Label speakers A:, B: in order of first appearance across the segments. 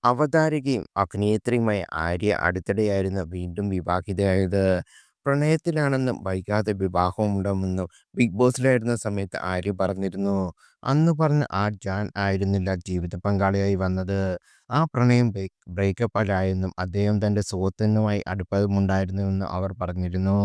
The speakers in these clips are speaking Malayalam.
A: അവതാരകയും അഭിനേത്രിയുമായ ആര്യ അടുത്തിടെയായിരുന്നു വീണ്ടും വിവാഹിതയായത്. പ്രണയത്തിലാണെന്നും വൈകാതെ വിവാഹമുണ്ടാവുമെന്നും ബിഗ് ബോസിലായിരുന്ന സമയത്ത് ആര്യ പറഞ്ഞിരുന്നു. അന്ന് പറഞ്ഞ ആ ജാൻ ആയിരുന്നില്ല ജീവിത പങ്കാളിയായി വന്നത്. ആ പ്രണയം ബ്രേക്കപ്പിലായെന്നും അദ്ദേഹം തന്റെ സുഹൃത്തിനുമായി അടുപ്പമുണ്ടായിരുന്നുവെന്നും അവർ പറഞ്ഞിരുന്നു.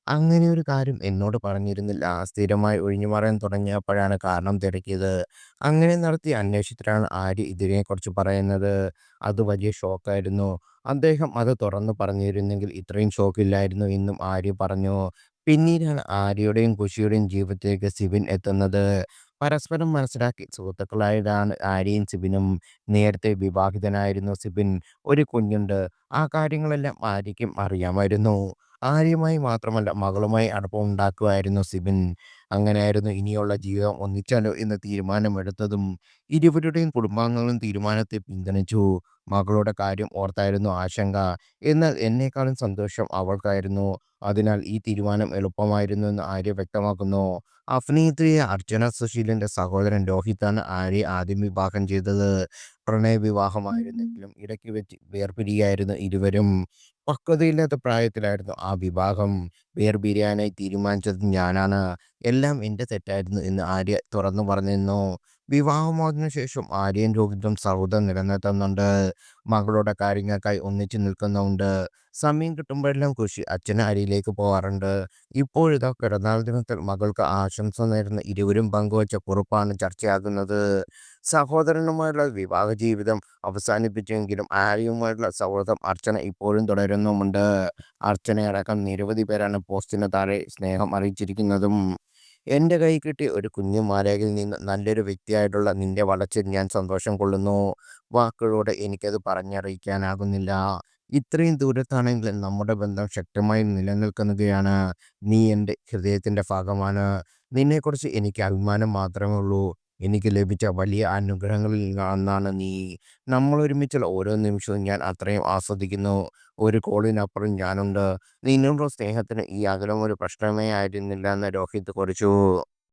A: അങ്ങനെയൊരു കാര്യം എന്നോട് പറഞ്ഞിരുന്നില്ല. സ്ഥിരമായി ഒഴിഞ്ഞുമാറാൻ തുടങ്ങിയപ്പോഴാണ് കാരണം തിരക്കിയത്. അങ്ങനെ നടത്തിയ അന്വേഷണത്തിലാണ് ആര്യ ഇതിനെക്കുറിച്ച് പറയുന്നത്. അത് വലിയ ഷോക്കായിരുന്നു. അദ്ദേഹം അത് തുറന്നു പറഞ്ഞിരുന്നെങ്കിൽ ഇത്രയും ഷോക്കില്ലായിരുന്നു എന്നും ആര്യ പറഞ്ഞു. പിന്നീടാണ് ആര്യയുടെയും ഖുഷിയുടെയും ജീവിതത്തിലേക്ക് സിബിൻ എത്തുന്നത്. പരസ്പരം മനസ്സിലാക്കി സുഹൃത്തുക്കളായതാണ് ആര്യയും സിബിനും. നേരത്തെ വിവാഹിതനായിരുന്നു സിബിൻ. ഒരു കുഞ്ഞുണ്ട്. ആ കാര്യങ്ങളെല്ലാം ആര്യയ്ക്കും അറിയാമായിരുന്നു. ആര്യയുമായി മാത്രമല്ല മകളുമായി അടുപ്പമുണ്ടാക്കുമായിരുന്നു സിബിൻ. അങ്ങനെയായിരുന്നു ഇനിയുള്ള ജീവിതം ഒന്നിച്ചാലോ എന്ന തീരുമാനമെടുത്തതും. ഇരുവരുടെയും കുടുംബാംഗങ്ങളും തീരുമാനത്തെ പിന്തുണച്ചു. മകളുടെ കാര്യം ഓർത്തായിരുന്നു ആശങ്ക. എന്നാൽ എന്നേക്കാളും സന്തോഷം അവൾക്കായിരുന്നു. അതിനാൽ ഈ തീരുമാനം എളുപ്പമായിരുന്നുവെന്ന് ആര്യ വ്യക്തമാക്കുന്നു. അഭിനേത്രിയായ അർച്ചന സുശീലന്റെ സഹോദരൻ രോഹിത്താണ് ആര്യയെ ആദ്യം വിവാഹം ചെയ്തത്. പ്രണയവിവാഹമായിരുന്നെങ്കിലും ഇടയ്ക്ക് വെച്ച് വേർപിരിയായിരുന്നു ഇരുവരും. പക്വതയില്ലാത്ത പ്രായത്തിലായിരുന്നു ആ വിവാഹം. വേർപിരിയാനായി തീരുമാനിച്ചത് ഞാനാണ്. എല്ലാം എന്റെ തെറ്റായിരുന്നു എന്ന് ആര്യ തുറന്നു പറഞ്ഞിരുന്നു. വിവാഹമോചന ശേഷം ആര്യയും രോഹിതും സൗഹൃദം നിലനിർത്തുന്നുണ്ട്. മകളുടെ കാര്യങ്ങൾക്കായി ഒന്നിച്ചു നിൽക്കുന്നുണ്ട്. സമയം കിട്ടുമ്പോഴെല്ലാം ഖുഷി അച്ഛന് അരിയിലേക്ക് പോകാറുണ്ട്. ഇപ്പോഴിതാ പിറന്നാൾ ദിനത്തിൽ മകൾക്ക് ആശംസ നേർന്ന് ഇരുവരും പങ്കുവച്ച കുറിപ്പാണ് ചർച്ചയാകുന്നത്. സഹോദരനുമായുള്ള വിവാഹ ജീവിതം അവസാനിപ്പിച്ചെങ്കിലും ആര്യയുമായുള്ള സൗഹൃദം അർച്ചന ഇപ്പോഴും തുടരുന്നുമുണ്ട്. അർച്ചനയടക്കം നിരവധി പേരാണ് പോസ്റ്റിന് താഴെ സ്നേഹം അറിയിച്ചിരിക്കുന്നതും. എന്റെ കൈ കിട്ടിയ ഒരു കുഞ്ഞു മാലാഖയിൽ നിന്ന് നല്ലൊരു വ്യക്തിയായിട്ടുള്ള നിന്റെ വളർച്ചയിൽ ഞാൻ സന്തോഷം കൊള്ളുന്നു. വാക്കുകളോടെ എനിക്കത് പറഞ്ഞറിയിക്കാനാകുന്നില്ല. ഇത്രയും ദൂരത്താണെങ്കിലും നമ്മുടെ ബന്ധം ശക്തമായി നിലനിൽക്കുകയാണ്. നീ എൻ്റെ ഹൃദയത്തിന്റെ ഭാഗമാണ്. നിന്നെക്കുറിച്ച് എനിക്ക് അഭിമാനം മാത്രമേ ഉള്ളൂ. എനിക്ക് ലഭിച്ച വലിയ അനുഗ്രഹങ്ങളിൽ ഒന്നാണ് നീ. നമ്മൾ ഒരുമിച്ചുള്ള ഓരോ നിമിഷവും ഞാൻ അത്രയും ആസ്വദിക്കുന്നു. ഒരു കോളിനപ്പുറം ഞാനുണ്ട്. നിന്നോടുള്ള സ്നേഹത്തിന് ഈ അകലം ഒരു പ്രശ്നമേ ആയിരുന്നില്ല എന്ന് രോഹിത് കുറിച്ചു.